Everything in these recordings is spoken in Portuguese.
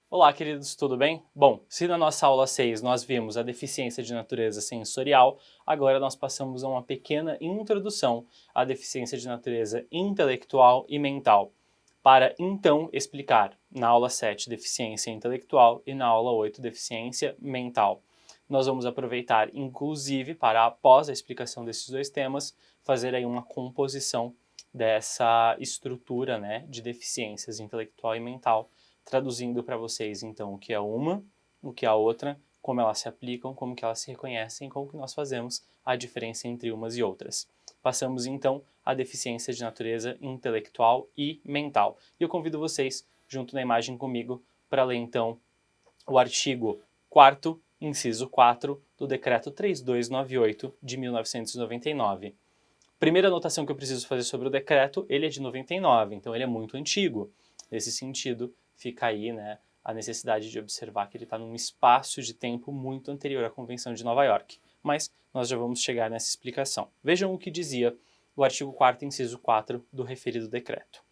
Olá, queridos, tudo bem? Bom, se na nossa aula 6 nós vimos a deficiência de natureza sensorial, agora nós passamos a uma pequena introdução à deficiência de natureza intelectual e mental, para então explicar na aula 7 deficiência intelectual e na aula 8 deficiência mental. Nós vamos aproveitar, inclusive, para após a explicação desses dois temas, fazer aí uma composição dessa estrutura, né, de deficiências intelectual e mental, traduzindo para vocês, então, o que é uma, o que é a outra, como elas se aplicam, como que elas se reconhecem, como que nós fazemos a diferença entre umas e outras. Passamos, então, à deficiência de natureza intelectual e mental. E eu convido vocês, junto na imagem comigo, para ler, então, o artigo 4º, inciso 4, do Decreto 3298, de 1999. Primeira anotação que eu preciso fazer sobre o decreto, ele é de 99, então ele é muito antigo. Nesse sentido, fica aí, né, a necessidade de observar que ele está num espaço de tempo muito anterior à Convenção de Nova York. Mas nós já vamos chegar nessa explicação. Vejam o que dizia o artigo 4º, inciso 4 do referido decreto.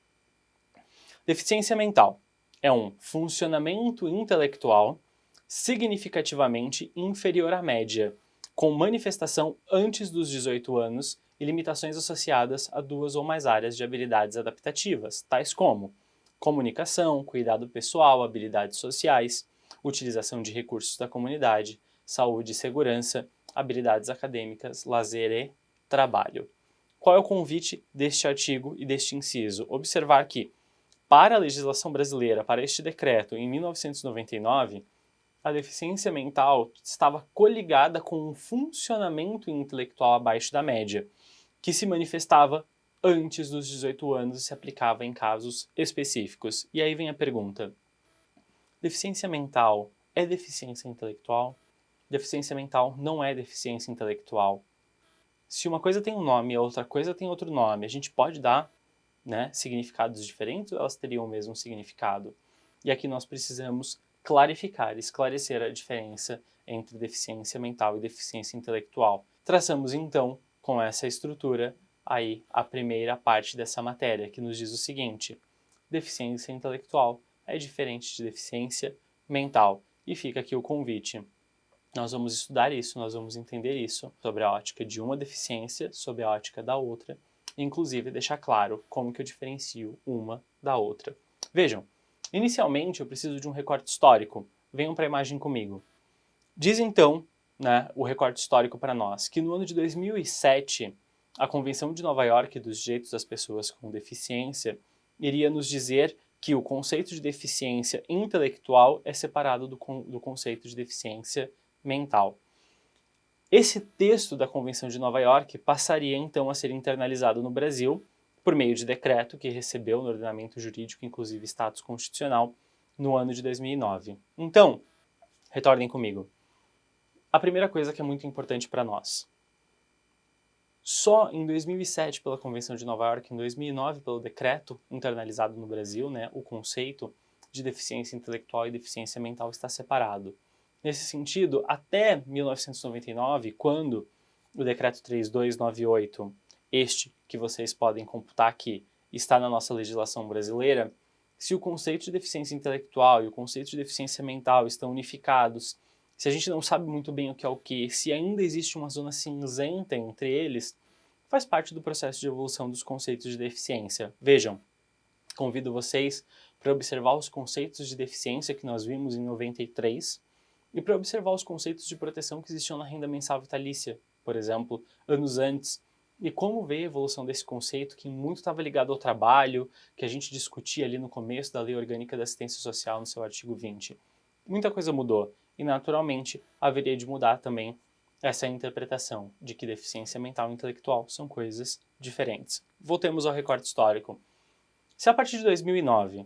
Deficiência mental é um funcionamento intelectual significativamente inferior à média, com manifestação antes dos 18 anos e limitações associadas a duas ou mais áreas de habilidades adaptativas, tais como comunicação, cuidado pessoal, habilidades sociais, utilização de recursos da comunidade, saúde e segurança, habilidades acadêmicas, lazer e trabalho. Qual é o convite deste artigo e deste inciso? Observar que, para a legislação brasileira, para este decreto, em 1999, a deficiência mental estava coligada com um funcionamento intelectual abaixo da média, que se manifestava antes dos 18 anos e se aplicava em casos específicos. E aí vem a pergunta: deficiência mental é deficiência intelectual? Deficiência mental não é deficiência intelectual. Se uma coisa tem um nome e a outra coisa tem outro nome, a gente pode dar, né, significados diferentes ou elas teriam o mesmo significado? E aqui nós precisamos clarificar, esclarecer a diferença entre deficiência mental e deficiência intelectual. Traçamos então, com essa estrutura, aí a primeira parte dessa matéria, que nos diz o seguinte: deficiência intelectual é diferente de deficiência mental. E fica aqui o convite. Nós vamos estudar isso, nós vamos entender isso sobre a ótica de uma deficiência, sobre a ótica da outra, e inclusive deixar claro como que eu diferencio uma da outra. Vejam, inicialmente eu preciso de um recorte histórico. Venham para a imagem comigo. Diz então, né, o recorte histórico para nós, que no ano de 2007, a Convenção de Nova York dos Direitos das Pessoas com Deficiência iria nos dizer que o conceito de deficiência intelectual é separado do conceito de deficiência mental. Esse texto da Convenção de Nova York passaria então a ser internalizado no Brasil por meio de decreto que recebeu no ordenamento jurídico, inclusive status constitucional, no ano de 2009. Então, retornem comigo. A primeira coisa que é muito importante para nós. Só em 2007, pela Convenção de Nova York, em 2009, pelo decreto internalizado no Brasil, né, o conceito de deficiência intelectual e deficiência mental está separado. Nesse sentido, até 1999, quando o decreto 3298, este que vocês podem computar aqui, está na nossa legislação brasileira, se o conceito de deficiência intelectual e o conceito de deficiência mental estão unificados, se a gente não sabe muito bem o que é o que, se ainda existe uma zona cinzenta entre eles, faz parte do processo de evolução dos conceitos de deficiência. Vejam, convido vocês para observar os conceitos de deficiência que nós vimos em 93 e para observar os conceitos de proteção que existiam na renda mensal vitalícia, por exemplo, anos antes, e como veio a evolução desse conceito que muito estava ligado ao trabalho, que a gente discutia ali no começo da Lei Orgânica da Assistência Social no seu artigo 20. Muita coisa mudou e, naturalmente, haveria de mudar também essa interpretação de que deficiência mental e intelectual são coisas diferentes. Voltemos ao recorte histórico. Se a partir de 2009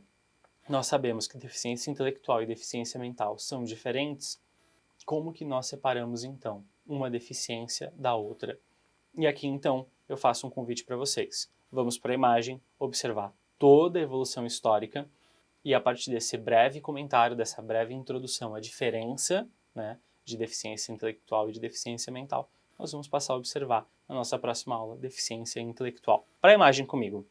nós sabemos que deficiência intelectual e deficiência mental são diferentes, como que nós separamos então uma deficiência da outra? E aqui então eu faço um convite para vocês. Vamos para a imagem, observar toda a evolução histórica e a partir desse breve comentário, dessa breve introdução à diferença, né, de deficiência intelectual e de deficiência mental, nós vamos passar a observar na nossa próxima aula deficiência intelectual. Para a imagem comigo.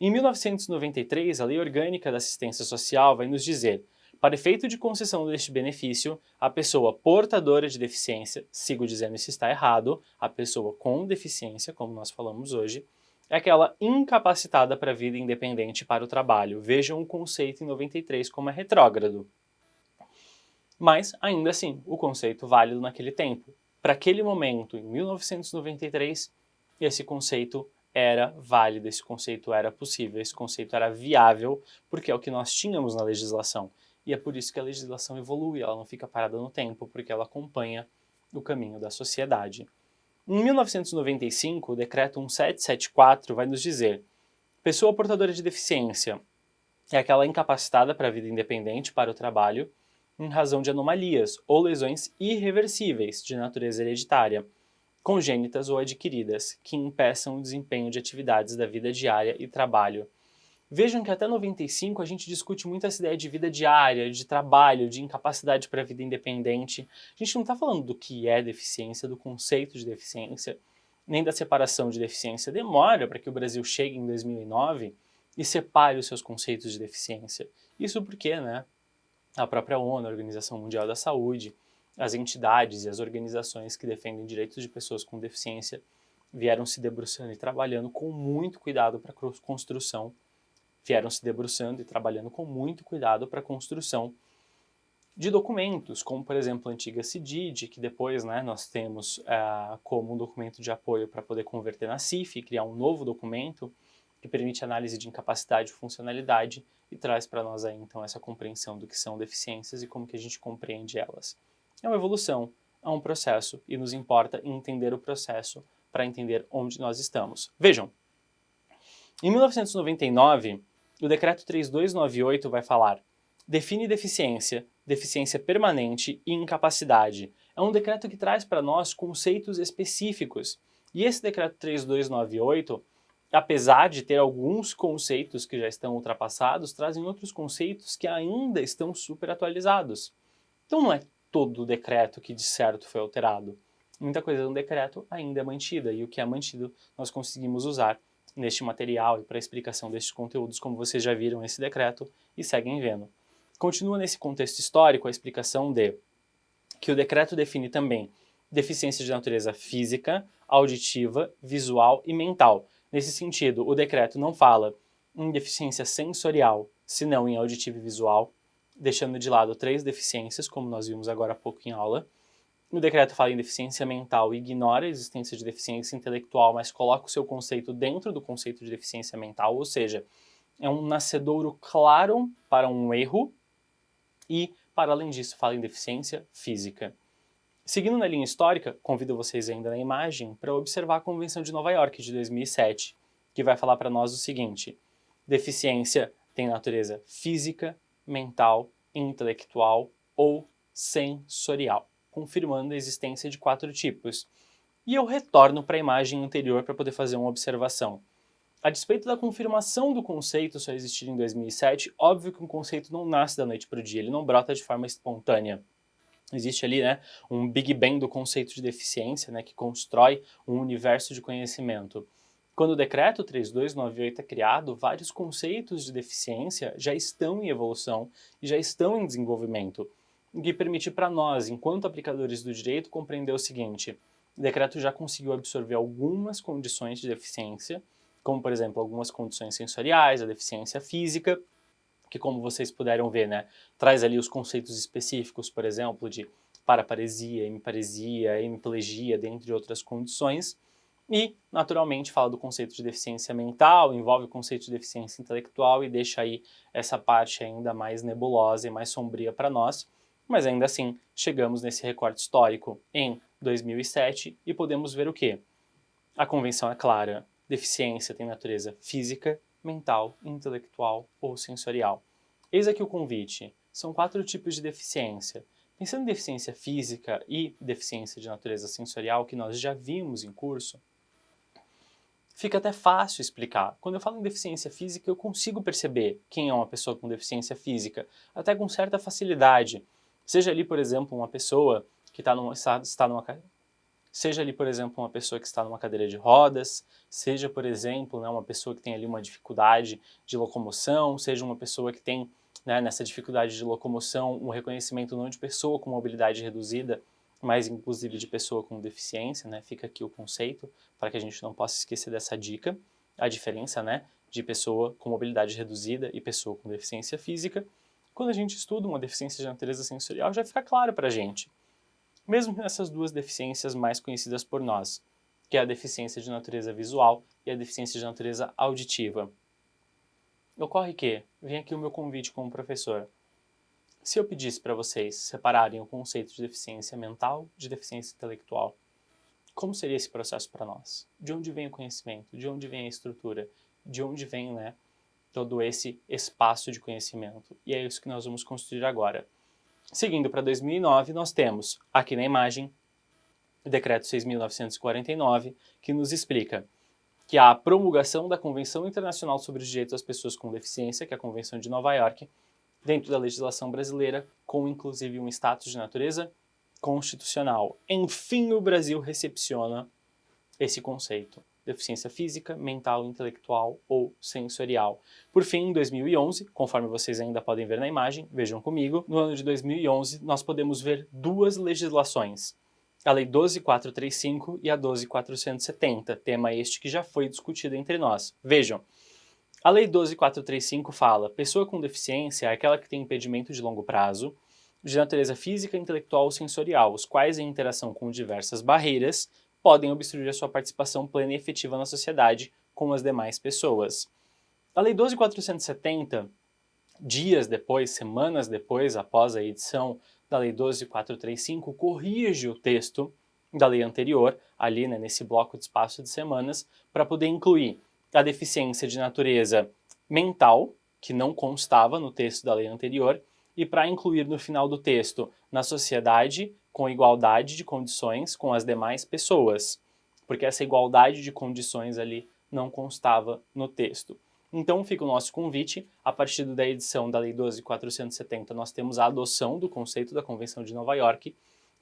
Em 1993, a Lei Orgânica da Assistência Social vai nos dizer: Para efeito de concessão deste benefício, a pessoa portadora de deficiência, sigo dizendo se está errado, a pessoa com deficiência, como nós falamos hoje, é aquela incapacitada para a vida independente e para o trabalho. Vejam o conceito em 93 como é retrógrado. Mas, ainda assim, o conceito válido naquele tempo. Para aquele momento, em 1993, esse conceito era válido, esse conceito era possível, esse conceito era viável, porque é o que nós tínhamos na legislação. E é por isso que a legislação evolui, ela não fica parada no tempo, porque ela acompanha o caminho da sociedade. Em 1995, o Decreto 1774 vai nos dizer: pessoa portadora de deficiência é aquela incapacitada para a vida independente para o trabalho em razão de anomalias ou lesões irreversíveis de natureza hereditária, congênitas ou adquiridas, que impeçam o desempenho de atividades da vida diária e trabalho. Vejam que até 95 a gente discute muito essa ideia de vida diária, de trabalho, de incapacidade para a vida independente. A gente não está falando do que é deficiência, do conceito de deficiência, nem da separação de deficiência. Demora para que o Brasil chegue em 2009 e separe os seus conceitos de deficiência. Isso porque, né, a própria ONU, a Organização Mundial da Saúde, as entidades e as organizações que defendem direitos de pessoas com deficiência vieram se debruçando e trabalhando com muito cuidado para a construção para a construção de documentos, como, por exemplo, a antiga CIDID, que depois, né, nós temos como um documento de apoio para poder converter na CIF e criar um novo documento que permite análise de incapacidade e funcionalidade e traz para nós aí, então, essa compreensão do que são deficiências e como que a gente compreende elas. É uma evolução, é um processo e nos importa entender o processo para entender onde nós estamos. Vejam, em 1999, o Decreto 3298 vai falar: define deficiência, deficiência permanente e incapacidade. É um decreto que traz para nós conceitos específicos. E esse Decreto 3298, apesar de ter alguns conceitos que já estão ultrapassados, trazem outros conceitos que ainda estão super atualizados. Então não é todo o decreto que de certo foi alterado. Muita coisa no decreto ainda é mantida, e o que é mantido nós conseguimos usar neste material e para a explicação destes conteúdos, como vocês já viram nesse decreto e seguem vendo. Continua nesse contexto histórico a explicação de que o decreto define também deficiência de natureza física, auditiva, visual e mental. Nesse sentido, o decreto não fala em deficiência sensorial, senão em auditiva e visual, deixando de lado 3 deficiências, como nós vimos agora há pouco em aula. O decreto fala em deficiência mental e ignora a existência de deficiência intelectual, mas coloca o seu conceito dentro do conceito de deficiência mental, ou seja, é um nascedouro claro para um erro e, para além disso, fala em deficiência física. Seguindo na linha histórica, convido vocês ainda na imagem para observar a Convenção de Nova York de 2007, que vai falar para nós o seguinte: deficiência tem natureza física, mental, intelectual ou sensorial, confirmando a existência de 4 tipos. E eu retorno para a imagem anterior para poder fazer uma observação. A despeito da confirmação do conceito só existir em 2007, óbvio que um conceito não nasce da noite para o dia, ele não brota de forma espontânea. Existe ali, né, um Big Bang do conceito de deficiência, né, que constrói um universo de conhecimento. Quando o decreto 3298 é criado, vários conceitos de deficiência já estão em evolução e já estão em desenvolvimento, o que permite para nós, enquanto aplicadores do direito, compreender o seguinte: o decreto já conseguiu absorver algumas condições de deficiência, como, por exemplo, algumas condições sensoriais, a deficiência física, que, como vocês puderam ver, né, traz ali os conceitos específicos, por exemplo, de paraparesia, hemiplegia, dentre outras condições. E, naturalmente, fala do conceito de deficiência mental, envolve o conceito de deficiência intelectual e deixa aí essa parte ainda mais nebulosa e mais sombria para nós. Mas ainda assim, chegamos nesse recorte histórico em 2007 e podemos ver o quê? A convenção é clara: deficiência tem natureza física, mental, intelectual ou sensorial. Eis aqui o convite. São 4 tipos de deficiência. Pensando em deficiência física e deficiência de natureza sensorial, que nós já vimos em curso, fica até fácil explicar. Quando eu falo em deficiência física, eu consigo perceber quem é uma pessoa com deficiência física, até com certa facilidade. Seja ali, por exemplo, uma pessoa que está numa cadeira de rodas, seja, por exemplo, né, uma pessoa que tem ali uma dificuldade de locomoção, seja uma pessoa que tem né, nessa dificuldade de locomoção, um reconhecimento não de pessoa com mobilidade reduzida, mas inclusive de pessoa com deficiência, né? Fica aqui o conceito, para que a gente não possa esquecer dessa dica, a diferença, né, de pessoa com mobilidade reduzida e pessoa com deficiência física. Quando a gente estuda uma deficiência de natureza sensorial, já fica claro para a gente. Mesmo nessas duas deficiências mais conhecidas por nós, que é a deficiência de natureza visual e a deficiência de natureza auditiva. Ocorre que, vem aqui o meu convite como professor, se eu pedisse para vocês separarem o conceito de deficiência mental de deficiência intelectual, como seria esse processo para nós? De onde vem o conhecimento? De onde vem a estrutura? De onde vem, né, todo esse espaço de conhecimento? E é isso que nós vamos construir agora. Seguindo para 2009, nós temos, aqui na imagem, o Decreto 6.949, que nos explica que a promulgação da Convenção Internacional sobre os Direitos das Pessoas com Deficiência, que é a Convenção de Nova York, dentro da legislação brasileira, com inclusive um status de natureza constitucional. Enfim, o Brasil recepciona esse conceito: deficiência física, mental, intelectual ou sensorial. Por fim, em 2011, conforme vocês ainda podem ver na imagem, vejam comigo, no ano de 2011 nós podemos ver duas legislações: a Lei 12.435 e a 12.470, tema este que já foi discutido entre nós. Vejam, a Lei 12.435 fala: pessoa com deficiência é aquela que tem impedimento de longo prazo, de natureza física, intelectual ou sensorial, os quais, em interação com diversas barreiras, podem obstruir a sua participação plena e efetiva na sociedade com as demais pessoas. A Lei 12.470, dias depois, semanas depois, após a edição da Lei 12.435, corrige o texto da lei anterior, ali, né, nesse bloco de espaço de semanas, para poder incluir a deficiência de natureza mental, que não constava no texto da lei anterior, e para incluir no final do texto, na sociedade, com igualdade de condições com as demais pessoas, porque essa igualdade de condições ali não constava no texto. Então fica o nosso convite: a partir da edição da Lei 12.470, nós temos a adoção do conceito da Convenção de Nova York,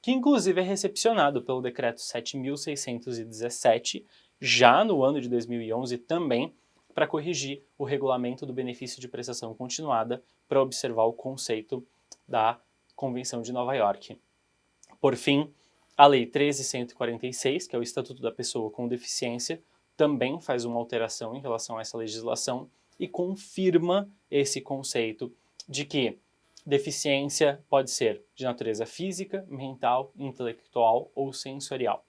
que inclusive é recepcionado pelo Decreto 7.617, já no ano de 2011 também, para corrigir o regulamento do benefício de prestação continuada para observar o conceito da Convenção de Nova York. Por fim, a Lei 13.146, que é o Estatuto da Pessoa com Deficiência, também faz uma alteração em relação a essa legislação e confirma esse conceito de que deficiência pode ser de natureza física, mental, intelectual ou sensorial.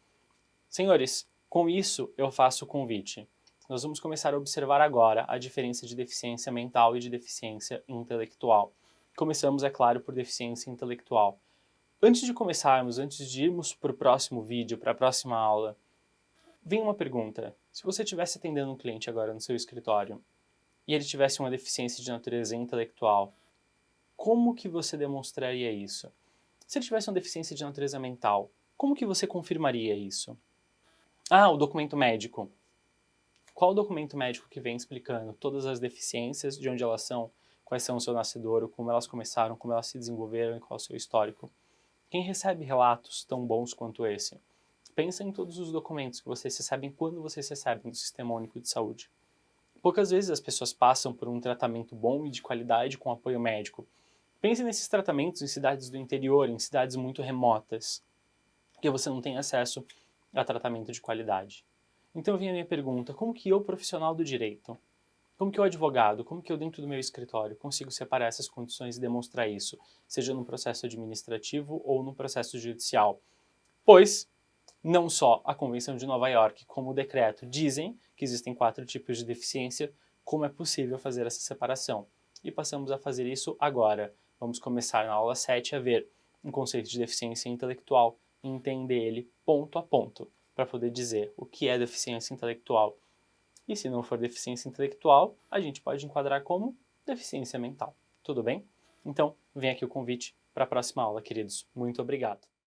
Senhores, com isso eu faço o convite. Nós vamos começar a observar agora a diferença de deficiência mental e de deficiência intelectual. Começamos, é claro, por deficiência intelectual. Antes de começarmos, antes de irmos para o próximo vídeo, para a próxima aula, vem uma pergunta. Se você estivesse atendendo um cliente agora no seu escritório e ele tivesse uma deficiência de natureza intelectual, como que você demonstraria isso? Se ele tivesse uma deficiência de natureza mental, como que você confirmaria isso? Ah, o documento médico. Qual o documento médico que vem explicando todas as deficiências, de onde elas são, quais são o seu nascedouro, como elas começaram, como elas se desenvolveram e qual é o seu histórico? Quem recebe relatos tão bons quanto esse? Pensa em todos os documentos que vocês recebem quando vocês recebem do Sistema Único de Saúde. Poucas vezes as pessoas passam por um tratamento bom e de qualidade com apoio médico. Pense nesses tratamentos em cidades do interior, em cidades muito remotas, que você não tem acesso a tratamento de qualidade. Então vem a minha pergunta: como que eu, profissional do direito, como que eu, advogado, como que eu, dentro do meu escritório, consigo separar essas condições e demonstrar isso, seja no processo administrativo ou no processo judicial? Pois não só a Convenção de Nova York como o decreto dizem que existem 4 tipos de deficiência, como é possível fazer essa separação. E passamos a fazer isso agora. Vamos começar na aula 7 a ver um conceito de deficiência intelectual e entender ele ponto a ponto, para poder dizer o que é deficiência intelectual. E se não for deficiência intelectual, a gente pode enquadrar como deficiência mental. Tudo bem? Então, vem aqui o convite para a próxima aula, queridos. Muito obrigado.